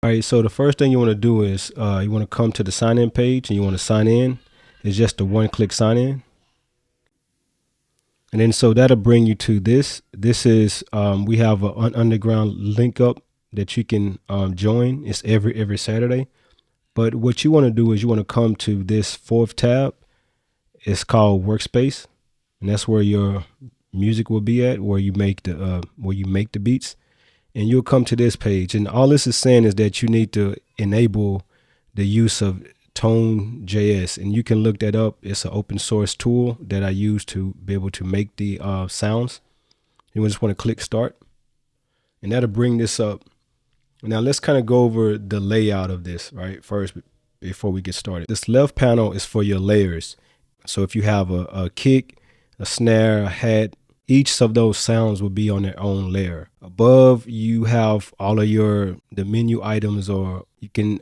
All right, so the first thing you want to do is you want to come to the sign in page and you want to sign in. It's just a one click sign in. And then so that'll bring you to this. This is we have an underground link up that you can join. It's every Saturday. But what you want to do is you want to come to this fourth tab. It's called Workspace, and that's where your music will be at, where you make the beats. And you'll come to this page. And all this is saying is that you need to enable the use of Tone.js, and you can look that up. It's an open source tool that I use to be able to make the sounds. You just want to click start, and that'll bring this up. Now let's kind of go over the layout of this right first before we get started. This left panel is for your layers. So if you have a kick, a snare, a hat, each of those sounds will be on their own layer. Above, you have all of the menu items, or you can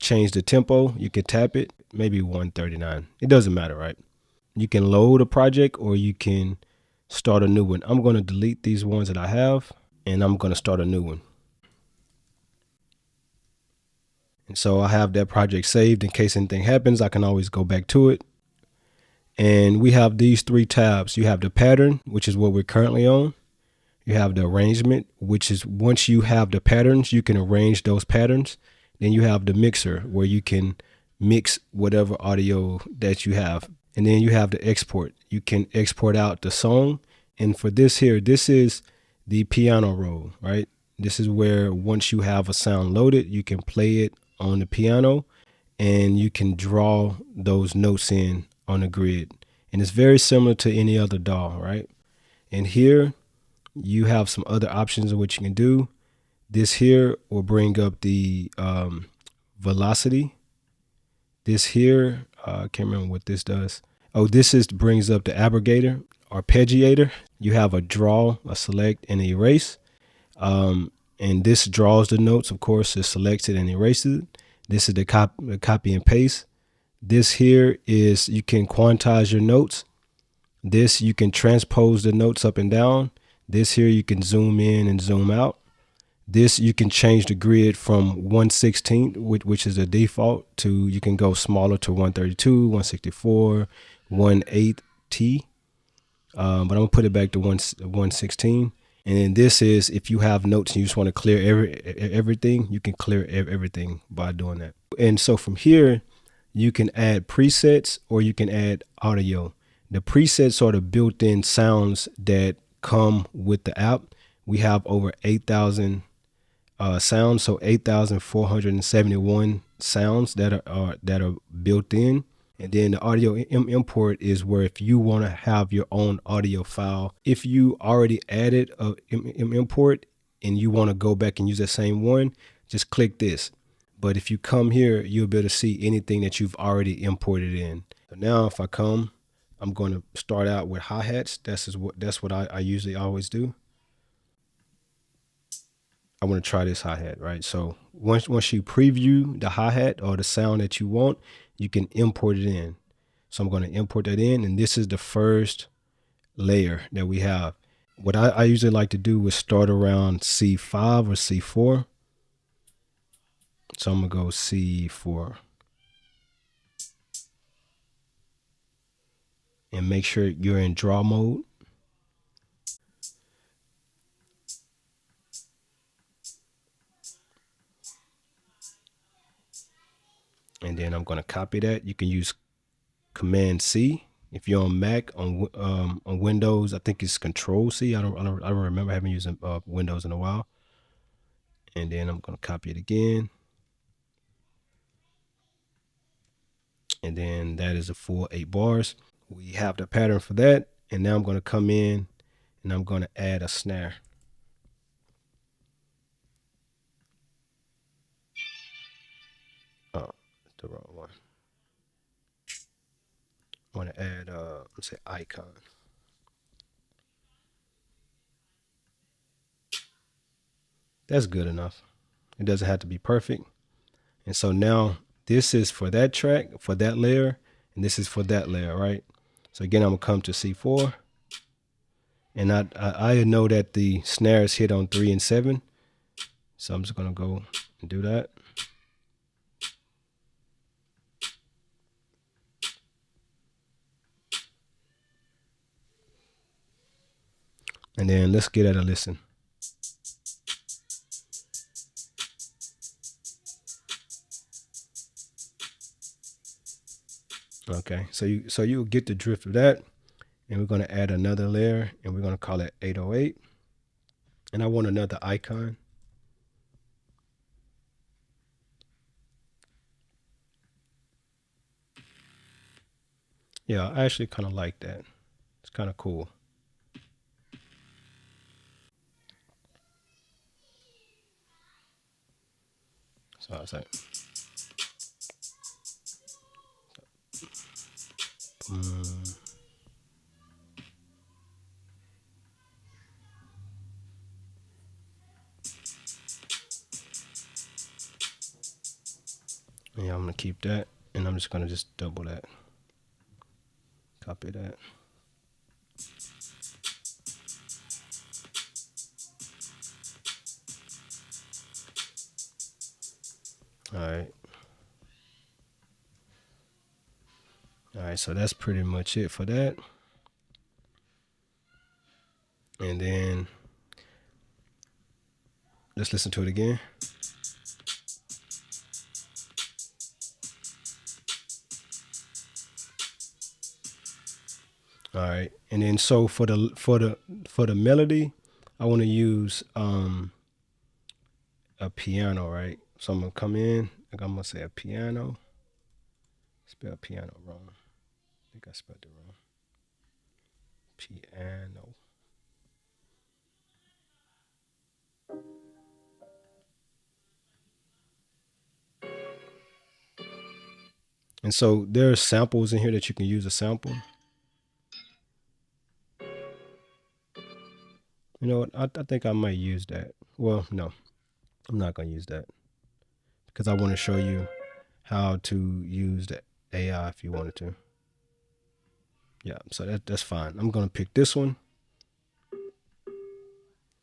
change the tempo. You can tap it, maybe 139. It doesn't matter, right? You can load a project or you can start a new one. I'm going to delete these ones that I have, and I'm going to start a new one. And so I have that project saved. In case anything happens, I can always go back to it. And we have these three tabs. You have the pattern, which is what we're currently on. You have the arrangement, which is once you have the patterns, you can arrange those patterns. Then you have the mixer, where you can mix whatever audio that you have. And then you have the export. You can export out the song. And for this here, this is the piano roll, right? This is where once you have a sound loaded, you can play it on the piano and you can draw those notes in on the grid. And it's very similar to any other DAW, right? And here you have some other options of what you can do. This here will bring up the velocity. This here, I can't remember what this does. Oh, brings up the abrogator, arpeggiator. You have a draw, a select, and an erase. And this draws the notes. Of course, it selects it and erases it. This is the copy and paste. This here is you can quantize your notes. This you can transpose the notes up and down. This here you can zoom in and zoom out. This you can change the grid from 1/16, which is the default, to you can go smaller to 132, 164, 1/8T. But I'm gonna put it back to 1/16. And then this is if you have notes and you just want to clear everything, you can clear everything by doing that. And so from here, you can add presets or you can add audio. The presets are the built-in sounds that come with the app. We have over 8,000 sounds, so 8,471 sounds that are built in. And then the audio import is where if you want to have your own audio file, if you already added a import and you want to go back and use that same one, just click this. But if you come here, you'll be able to see anything that you've already imported in. So now if I come, I'm going to start out with hi-hats. That's what I usually always do. I want to try this hi-hat, right? So once you preview the hi-hat or the sound that you want, you can import it in. So I'm going to import that in, and this is the first layer that we have. What I usually like to do is start around C5 or C4. So I'm going to go C4. And make sure you're in draw mode. And then I'm going to copy that. You can use Command C. If you're on Mac, on Windows, I think it's Control C. I don't remember having used Windows in a while. And then I'm going to copy it again. And then that is a full 8 bars. We have the pattern for that. And now I'm going to come in and I'm going to add a snare. Oh, the wrong one. I want to add, let's say, icon. That's good enough. It doesn't have to be perfect. And so now this is for that track, for that layer, and this is for that layer, right? So again, I'm gonna come to C4, and I know that the snare is hit on 3 and 7. So I'm just gonna go Do that. And then let's get at a listen. Okay, so you get the drift of that, and we're gonna add another layer, and we're gonna call it 808. And I want another icon. Yeah, I actually kind of like that. It's kind of cool. So I was like, yeah, I'm gonna keep that, and I'm just gonna just double that, copy that. All right. All right, so that's pretty much it for that. And then let's listen to it again. All right, and then so for the melody, I want to use a piano, right? So I'm gonna come in. Like I'm gonna say a piano. Spell piano wrong. I think I spelled it wrong. Piano. And so there are samples in here that you can use a sample. You know what? I think I might use that. Well, no, I'm not gonna use that because I want to show you how to use the AI if you wanted to. Yeah, so that's fine. I'm gonna pick this one.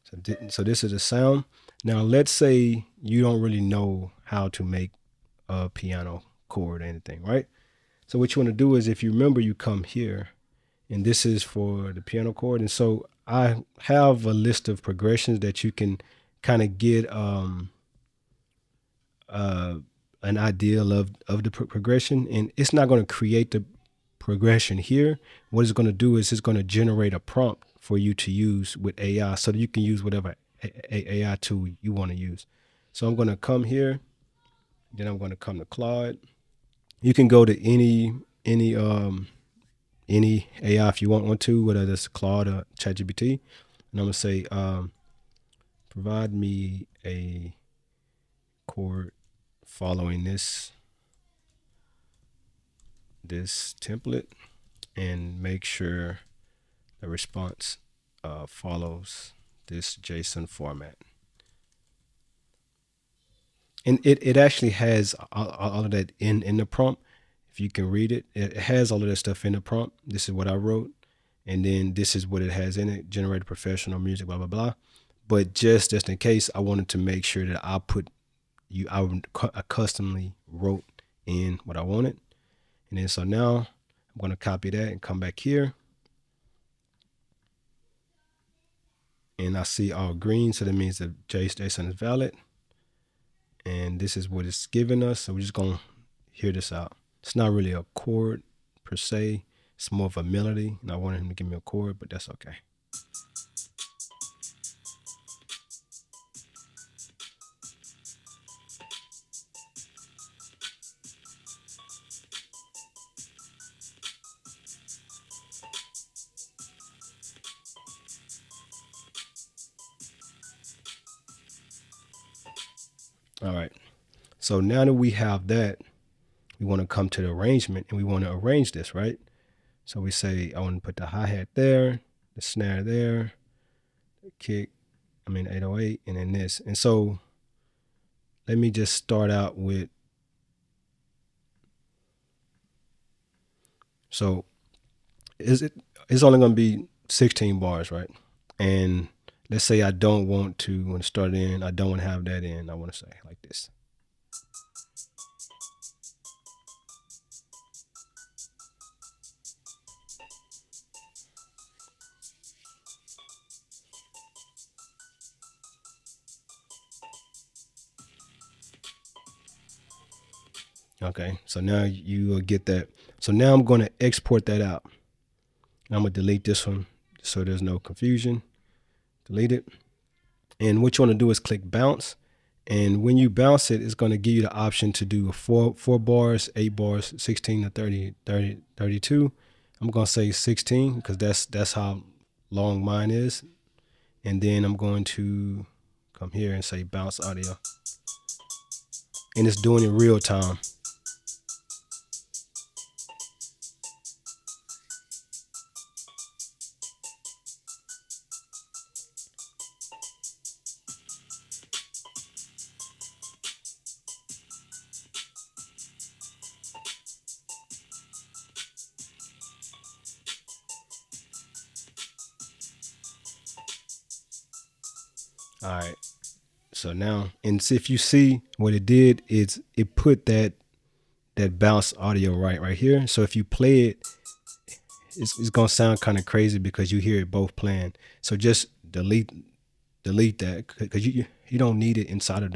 So this is the sound. Now let's say you don't really know how to make a piano chord or anything, right? So what you want to do is, if you remember, you come here, and this is for the piano chord. And so I have a list of progressions that you can kind of get uh, an idea of the progression, and it's not going to create the progression here. What it's going to do is it's going to generate a prompt for you to use with AI, so that you can use whatever AI tool you want to use. So I'm going to come here, then I'm going to come to Claude. You can go to any AI if you want to, whether it's Claude or ChatGPT. And I'm gonna say, provide me a chord following this template, and make sure the response follows this JSON format. And it actually has all of that in the prompt. If you can read it, it has all of that stuff in the prompt. This is what I wrote, and then this is what it has in it: generated professional music, blah blah blah. But just in case, I wanted to make sure that I customly wrote in what I wanted. And then so now I'm going to copy that and come back here, and I see all green, so that means that JSON is valid, and this is what it's giving us. So we're just going to hear this out. It's not really a chord per se, it's more of a melody, and I wanted him to give me a chord, but that's okay. All right, so now that we have that, we want to come to the arrangement, and we want to arrange this, right? So we say I want to put the hi-hat there, the snare there, the kick, 808, and then this. And so let me just start out with, so it's only going to be 16 bars, right? And let's say I don't want to start it in. I don't want to have that in. I want to say like this. Okay, so now you will get that. So now I'm going to export that out. I'm going to delete this one so there's no confusion. Delete it. And what you want to do is click bounce. And when you bounce it, it's going to give you the option to do a four bars, 8 bars, 16 to 30, 30, 32. I'm going to say 16 because that's how long mine is. And then I'm going to come here and say bounce audio. And it's doing it real time. All right. So now, and if you see what it did, is it put that bounce audio right here. So if you play it, it's gonna sound kind of crazy because you hear it both playing. So just delete that because you don't need it inside of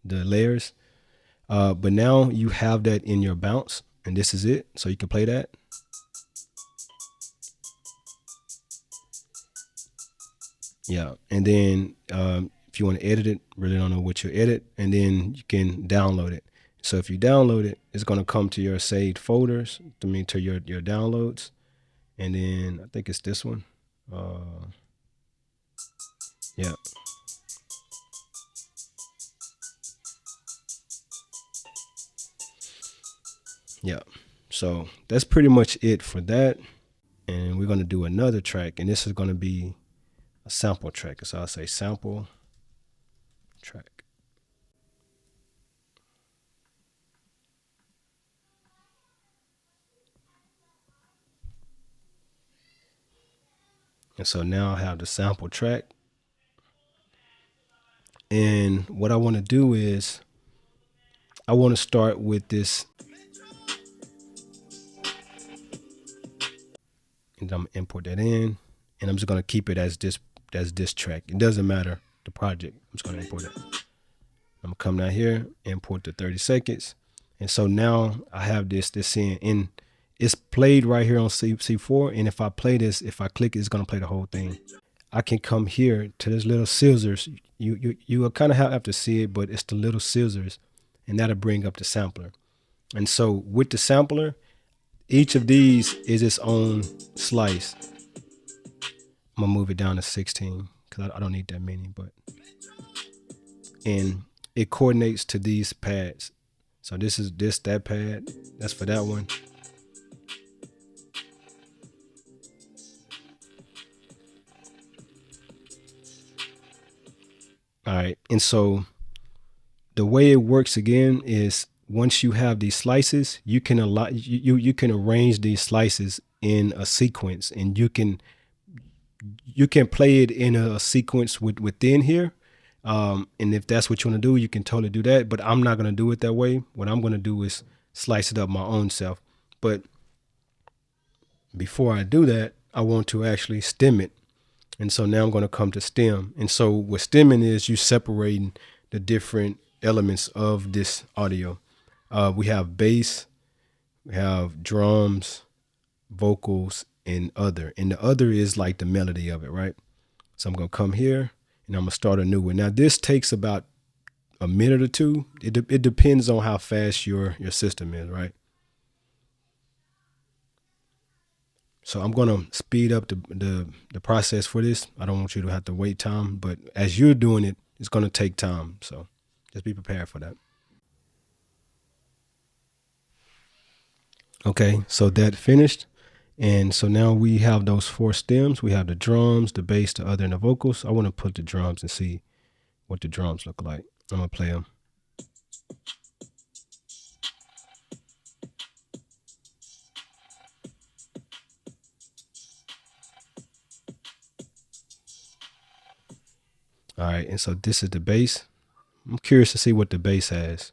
the layers. But now you have that in your bounce, and this is it. So you can play that. Yeah, and then if you want to edit it, really don't know what you edit, and then you can download it. So if you download it, it's going to come to your saved folders, to your downloads, and then I think it's this one. Yeah. Yeah. So that's pretty much it for that. And we're going to do another track, and this is going to be a sample track. So I'll say sample track. And so now I have the sample track. And what I want to do is I want to start with this. And I'm gonna import that in. And I'm just gonna keep it as this track. It doesn't matter the project. I'm just gonna import it. I'm gonna come down here, import the 30 seconds. And so now I have this in, and it's played right here on C4. And if I play this, if I click, it's gonna play the whole thing. I can come here to this little scissors. You will kind of have to see it, but it's the little scissors, and that'll bring up the sampler. And so with the sampler, each of these is its own slice. I'm gonna move it down to 16 because I don't need that many, and it coordinates to these pads. So this is that pad. That's for that one. All right. And so the way it works again is once you have these slices, you can you can arrange these slices in a sequence, and you can play it in a sequence within here. And if that's what you want to do, you can totally do that. But I'm not going to do it that way. What I'm going to do is slice it up my own self. But before I do that, I want to actually stem it. And so now I'm going to come to stem. And so what stemming is, you separating the different elements of this audio. We have bass, we have drums, vocals, and other. And the other is like the melody of it, right? So I'm going to come here and I'm going to start a new one. Now this takes about a minute or two. It depends on how fast your system is, right? So I'm going to speed up the process for this. I don't want you to have to wait time, but as you're doing it, it's going to take time. So just be prepared for that. Okay, so that finished. And so now we have those 4 stems. We have the drums, the bass, the other, and the vocals. I want to put the drums and see what the drums look like. I'm going to play them. right, and so this is the bass. I'm curious to see what the bass has.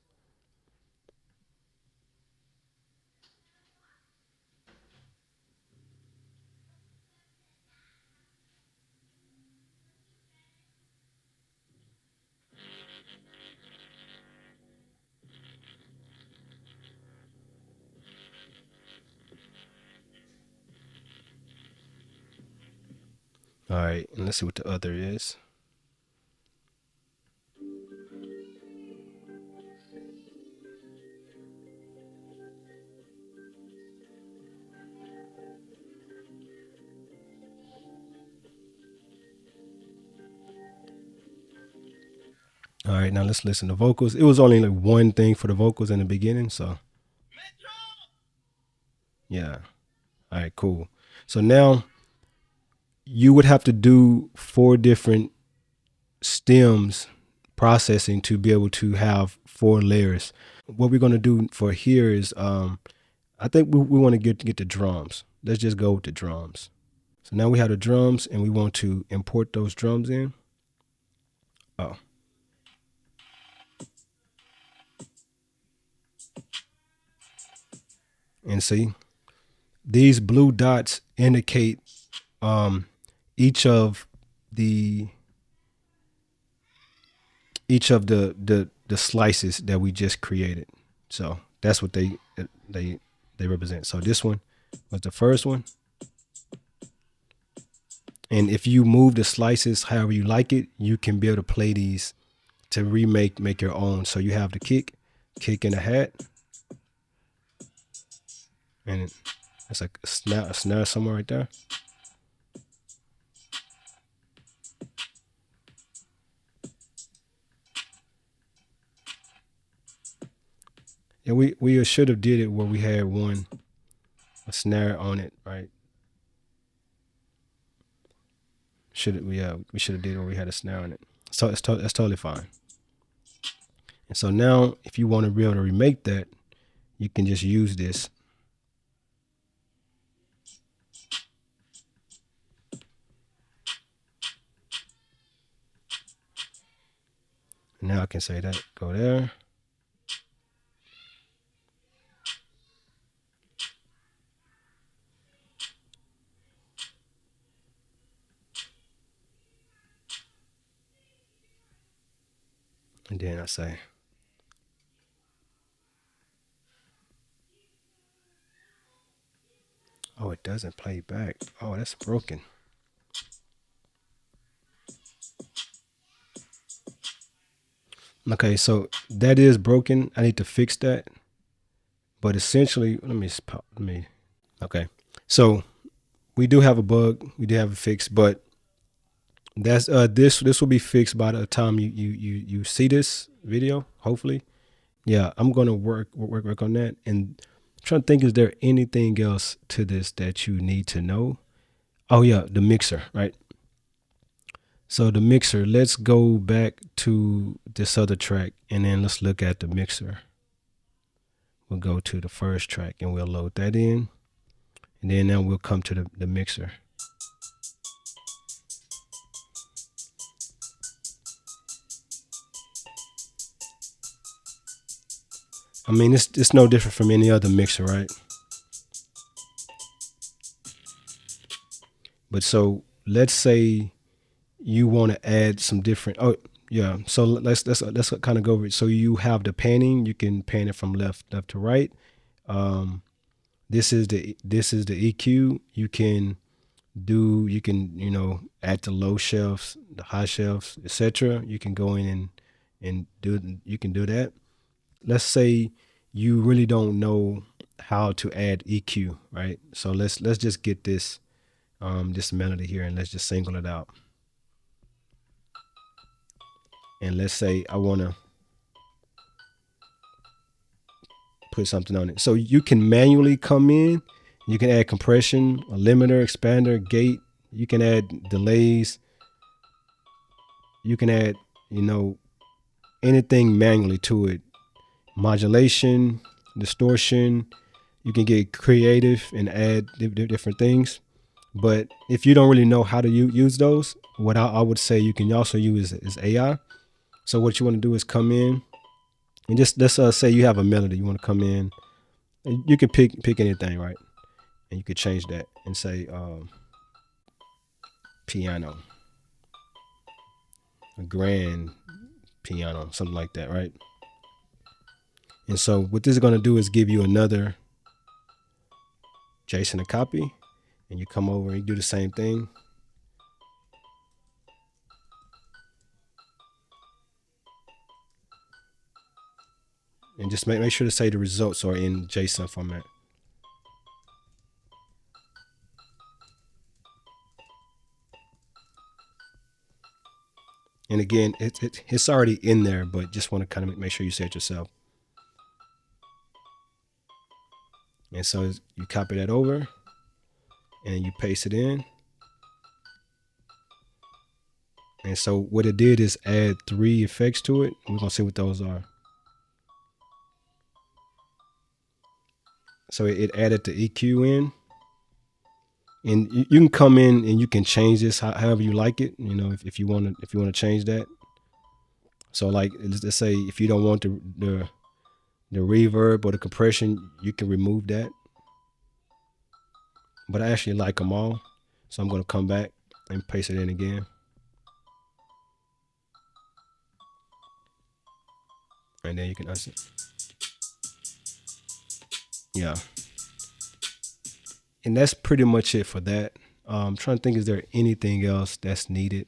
All right, and let's see what the other is. All right, now let's listen to vocals. It was only like one thing for the vocals in the beginning, so yeah. All right, cool. So now you would have to do 4 different stems processing to be able to have 4 layers. What we're gonna do for here is I think we want to get the drums. Let's just go with the drums. So now we have the drums and we want to import those drums in. Oh. And see, these blue dots indicate each of the slices that we just created. So that's what they represent. So this one was the first one. And if you move the slices however you like it, you can be able to play these to make your own. So you have the kick in the hat. And it's like a snare somewhere right there. Yeah, we should have did it where we had a snare on it, right? We should have did it where we had a snare on it. So that's totally fine. And so now, if you want to be able to remake that, you can just use this. And now I can say that, go there. And then I say, oh, it doesn't play back. Oh, that's broken. Okay, so that is broken. I need to fix that. But essentially, let me. Okay, so we do have a bug. We do have a fix, but that's this will be fixed by the time you see this video. Hopefully, yeah. I'm gonna work on that and trying to think. Is there anything else to this that you need to know? Oh yeah, the mixer, right? So the mixer. Let's go back to this other track and then let's look at the mixer. We'll go to the first track and we'll load that in. And then now we'll come to the mixer. I mean, it's no different from any other mixer, right? But so let's say you want to add some different. Oh yeah. So let's kind of go over it. So you have the panning. You can pan it from left to right. This is the EQ. You can add the low shelves, the high shelves, etc. You can go in and you can do that. Let's say you really don't know how to add EQ, right? So let's just get this melody here and let's just single it out. And let's say I want to put something on it. So you can manually come in, you can add compression, a limiter, expander, gate, you can add delays, you can add, anything manually to it. Modulation, distortion, you can get creative and add different things. But if you don't really know how to use those, what I would say you can also use is AI. So what you want to do is come in and just let's say you have a melody. You want to come in and you can pick anything, right? And you could change that and say piano, a grand piano, something like that, right? And so what this is going to do is give you another JSON to copy, and you come over and you do the same thing. And just make sure to say the results are in JSON format. And again, it's already in there, but just want to kind of make sure you say it yourself. And so you copy that over and you paste it in. And so what it did is add 3 effects to it. We're going to see what those are. So it added the EQ in. And you can come in and you can change this however you like it. You know, if you want to change that. So like let's say if you don't want the reverb or the compression, you can remove that. But I actually like them all, so I'm going to come back and paste it in again. And then you can it. Yeah. And that's pretty much it for that. I'm trying to think, is there anything else that's needed?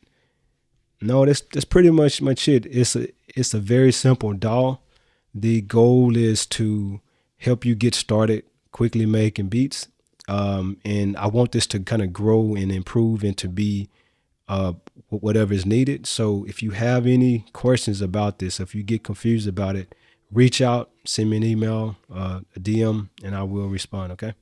No, that's pretty much it. It's a very simple DAW. The goal is to help you get started quickly making beats. And I want this to kind of grow and improve and to be whatever is needed. So if you have any questions about this, if you get confused about it, reach out, send me an email, a DM, and I will respond. Okay.